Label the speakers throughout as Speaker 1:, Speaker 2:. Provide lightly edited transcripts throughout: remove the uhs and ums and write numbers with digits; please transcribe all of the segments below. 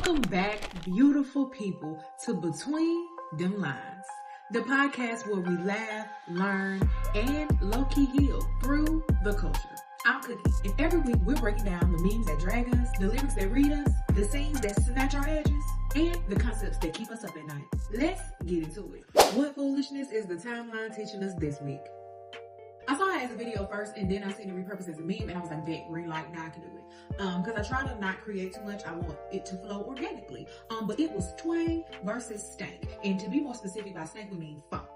Speaker 1: Welcome back, beautiful people, to Between Them Lines, the podcast where we laugh, learn, and low-key heal through the culture. I'm Cookie, and every week we're breaking down the memes that drag us, the lyrics that read us, the scenes that snatch our edges, and the concepts that keep us up at night. Let's get into it. What foolishness is the timeline teaching us this week? I saw it as a video first, and then I seen it repurposed as a meme, and I was like, that green light, now I can do it. Because I try to not create too much. I want it to flow organically. But it was Twang versus Stank. And to be more specific, by Stank, we mean funk.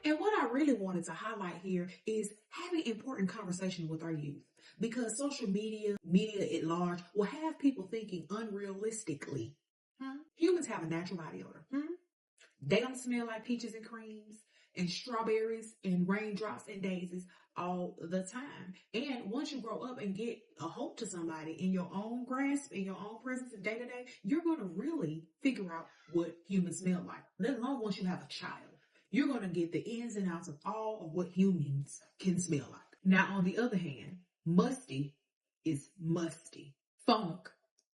Speaker 1: And what I really wanted to highlight here is having important conversation with our youth. Because social media at large, will have people thinking unrealistically. Humans have a natural body odor. They don't smell like peaches and creams and strawberries and raindrops and daisies all the time. And once you grow up and get a hope to somebody in your own grasp, in your own presence day to day, you're going to really figure out what humans smell like. Let alone once you have a child, you're going to get the ins and outs of all of what humans can smell like. Now, on the other hand, musty is musty. Funk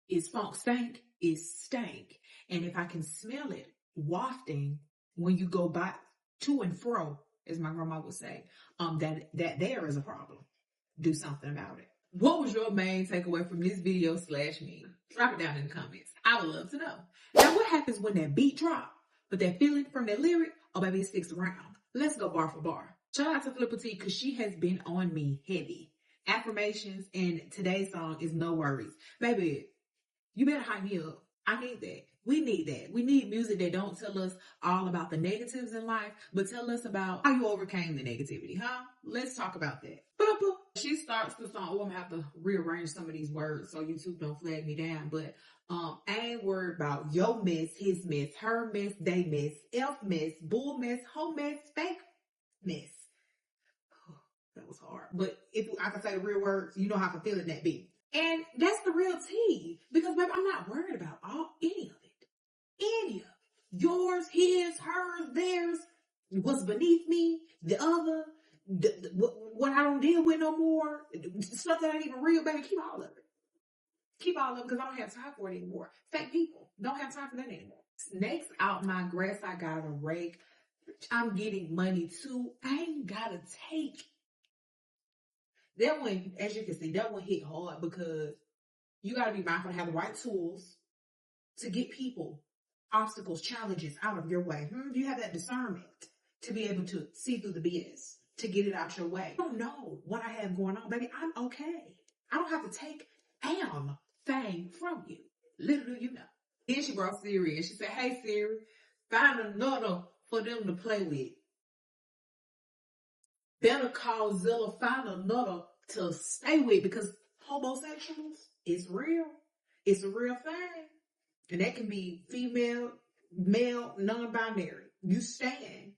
Speaker 1: is funk. Stank is stank. And if I can smell it wafting when you go by to and fro, as my grandma would say, that there is a problem. Do something about it. What was your main takeaway from this video / meme? Drop it down in the comments. I would love to know. Now, what happens when that beat drop, but that feeling from that lyric, oh baby, it sticks around. Let's go bar for bar. Shout out to Flippa because she has been on me heavy. Affirmations, and today's song is No Worries. Baby, you better hype me up. I need that. We need that. We need music that don't tell us all about the negatives in life, but tell us about how you overcame the negativity, huh? Let's talk about that. She starts the song. Oh, I'm gonna have to rearrange some of these words so YouTube don't flag me down. But I ain't worried about your mess, his mess, her mess, they mess, elf mess, bull mess, hoe mess, fake mess. Oh, that was hard. But if I can say the real words, you know how I can feel in that beat. And that's the real tea. Because, baby, I'm not worried about any of it. Any of it. Yours, his, hers, theirs, what's beneath me, the other, what I don't deal with no more, stuff that ain't even real, baby. Keep all of it. Keep all of it because I don't have time for it anymore. Fake people don't have time for that anymore. Snakes out my grass, I got a rake. I'm getting money too. I ain't gotta take. That one, as you can see, that one hit hard because you got to be mindful to have the right tools to get people, obstacles, challenges out of your way. You have that discernment to be able to see through the BS, to get it out your way. I don't know what I have going on, baby. I'm okay. I don't have to take thing from you. Little do you know. Then she brought Siri and she said, hey, Siri, find another for them to play with. Better call Zilla, find another to stay with because homosexuals is real. It's a real thing. And that can be female, male, non-binary. You stand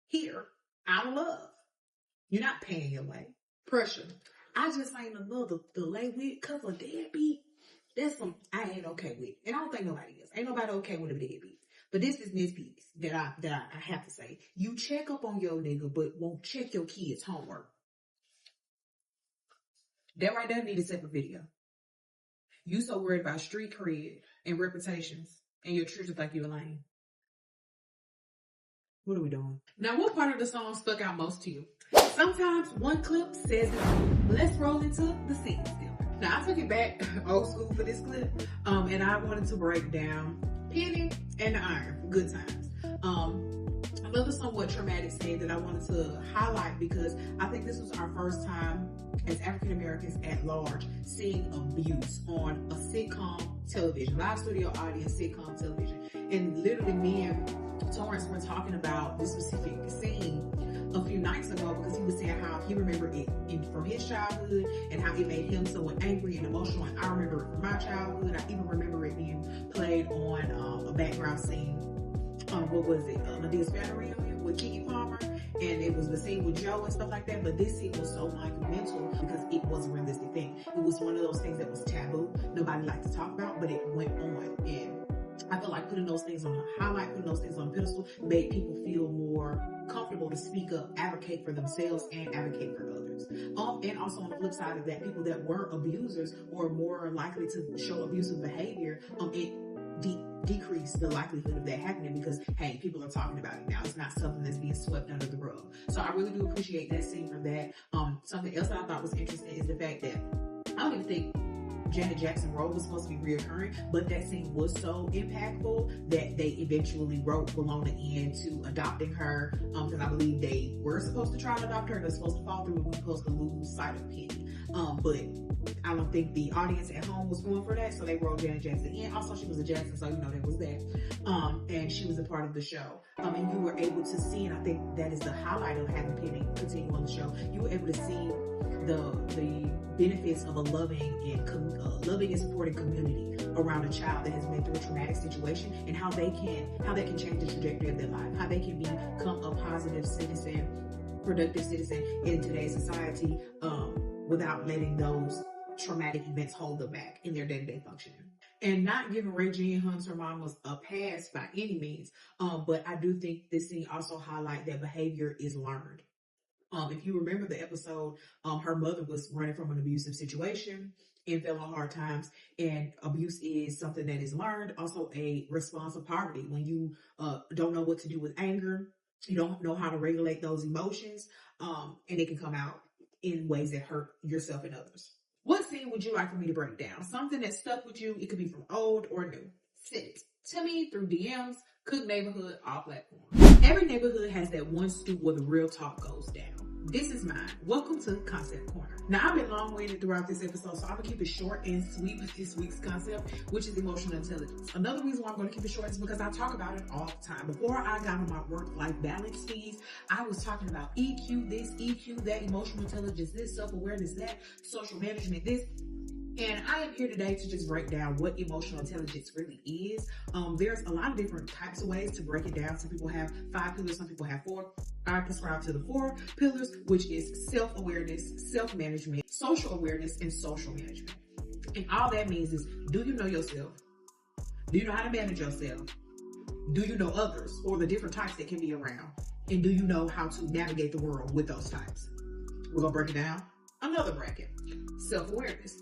Speaker 1: here out of love. You're not paying your way. Pressure. I just ain't another to lay with because a deadbeat. That's something I ain't okay with. And I don't think nobody is. Ain't nobody okay with a deadbeat. But this is this piece that I have to say. You check up on your nigga, but won't check your kids' homework. That right there need a separate video. You so worried about street cred and reputations, and your children think you're lame. What are we doing? Now, what part of the song stuck out most to you? Sometimes one clip says it all. Let's roll into the scene still. Now, I took it back old school for this clip, and I wanted to break down Penny and the Iron for good times. Another somewhat traumatic scene that I wanted to highlight because I think this was our first time as African Americans at large seeing abuse on a sitcom television, live studio audience sitcom television. And literally me and Torrance were talking about this specific scene a few nights ago because he was saying how he remembered it from his childhood and how it made him so angry and emotional. And I remember it from my childhood. I even remember it being played on a background scene. What was it? Medea's family reunion with Keke Palmer, and it was the scene with Joe and stuff like that. But this scene was so monumental because it was a realistic thing. It was one of those things that was taboo. Nobody liked to talk about, but it went on. And I feel like putting those things on a highlight, putting those things on a pedestal, made people feel more comfortable to speak up, advocate for themselves, and advocate for others. And also on the flip side of that, people that were abusers or more likely to show abusive behavior, it decrease the likelihood of that happening because, hey, people are talking about it now. It's not something that's being swept under the rug. So I really do appreciate that scene for that. Something else that I thought was interesting is the fact that I don't even think Janet Jackson's role was supposed to be reoccurring, but that scene was so impactful that they eventually wrote Bologna into adopting her, because I believe they were supposed to try to adopt her. They're supposed to fall through, and we were supposed to lose sight of Penny. But I don't think the audience at home was going for that, so they wrote Janet Jackson in. Also, she was a Jackson, so there was that. And she was a part of the show. And you were able to see, and I think that is the highlight of having Penny continue on the show, you were able to see the benefits of a loving and supporting community around a child that has been through a traumatic situation, and how they can change the trajectory of their life, how they can become a positive citizen, productive citizen in today's society, without letting those traumatic events hold them back in their day-to-day functioning. And not giving Regina Hunt's her mom was a pass by any means, but I do think this scene also highlight that behavior is learned. If you remember the episode, her mother was running from an abusive situation and fell on hard times, and abuse is something that is learned. Also a response of poverty. When you don't know what to do with anger, you don't know how to regulate those emotions, and it can come out in ways that hurt yourself and others. What scene would you like for me to break down? Something that stuck with you. It could be from old or new. Send it to me through DMs, Cook Neighborhood, all platforms. Every neighborhood has that one stoop where the real talk goes down. This is mine. Welcome to Concept Corner. Now, I've been long-winded throughout this episode, so I'm going to keep it short and sweet with this week's concept, which is emotional intelligence. Another reason why I'm going to keep it short is because I talk about it all the time. Before I got on my work-life balance fees, I was talking about EQ this, EQ that, emotional intelligence this, self-awareness that, social management this. And I am here today to just break down what emotional intelligence really is. There's a lot of different types of ways to break it down. Some people have 5 pillars, some people have 4. I prescribe to the 4 pillars, which is self-awareness, self-management, social awareness, and social management. And all that means is, do you know yourself? Do you know how to manage yourself? Do you know others or the different types that can be around? And do you know how to navigate the world with those types? We're going to break it down. Another bracket, self-awareness.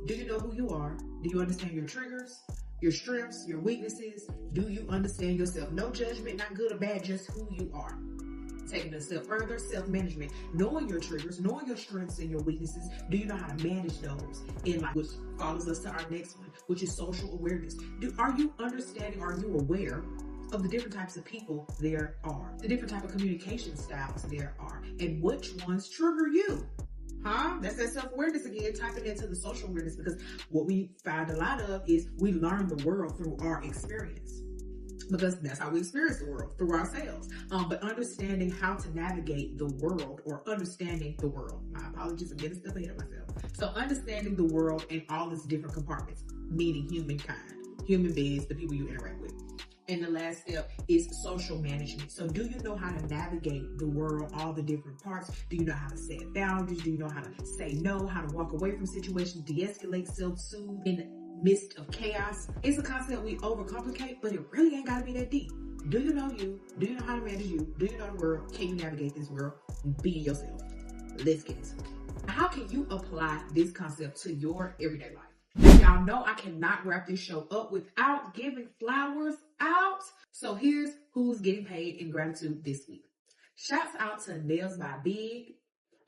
Speaker 1: Do you know who you are? Do you understand your triggers, your strengths, your weaknesses? Do you understand yourself? No judgment, not good or bad, just who you are. Taking it a step further, self-management. Knowing your triggers, knowing your strengths and your weaknesses. Do you know how to manage those in life? Which follows us to our next one, which is social awareness. Are you understanding, are you aware of the different types of people there are? The different type of communication styles there are, and which ones trigger you? That's that self-awareness again, typing into the social awareness, because what we find a lot of is we learn the world through our experience, because that's how we experience the world, through ourselves. But understanding how to navigate the world, or understanding the world. My apologies, I'm getting a step ahead of myself. So understanding the world and all its different compartments, meaning humankind, human beings, the people you interact with. And the last step is social management. So do you know how to navigate the world, all the different parts? Do you know how to set boundaries? Do you know how to say no, how to walk away from situations, de-escalate, self-soothe in the midst of chaos? It's a concept we overcomplicate, but it really ain't gotta be that deep. Do you know you? Do you know how to manage you? Do you know the world? Can you navigate this world? Be yourself. Let's get into it. How can you apply this concept to your everyday life? Y'all know I cannot wrap this show up without giving flowers out. So here's who's getting paid in gratitude this week. Shouts out to Nails by Big.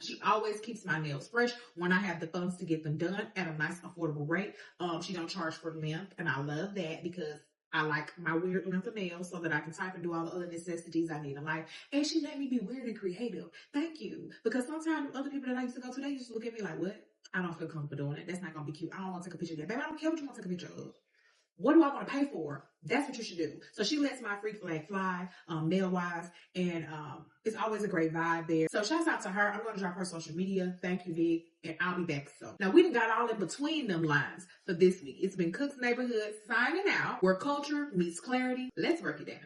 Speaker 1: She always keeps my nails fresh when I have the funds to get them done at a nice affordable rate. She don't charge for length, and I love that because I like my weird length of nails so that I can type and do all the other necessities I need in life. And she let me be weird and creative. Thank you. Because sometimes other people that I used to go to, they just look at me like, what? I don't feel comfortable doing it. That's not going to be cute. I don't want to take a picture of that. Baby, I don't care what you want to take a picture of. What do I want to pay for? That's what you should do. So she lets my freak flag fly, nail-wise, and it's always a great vibe there. So shouts out to her. I'm going to drop her social media. Thank you, Big, and I'll be back soon. Now, we done got all in between them lines for this week. It's been Cook's Neighborhood signing out, where culture meets clarity. Let's break it down.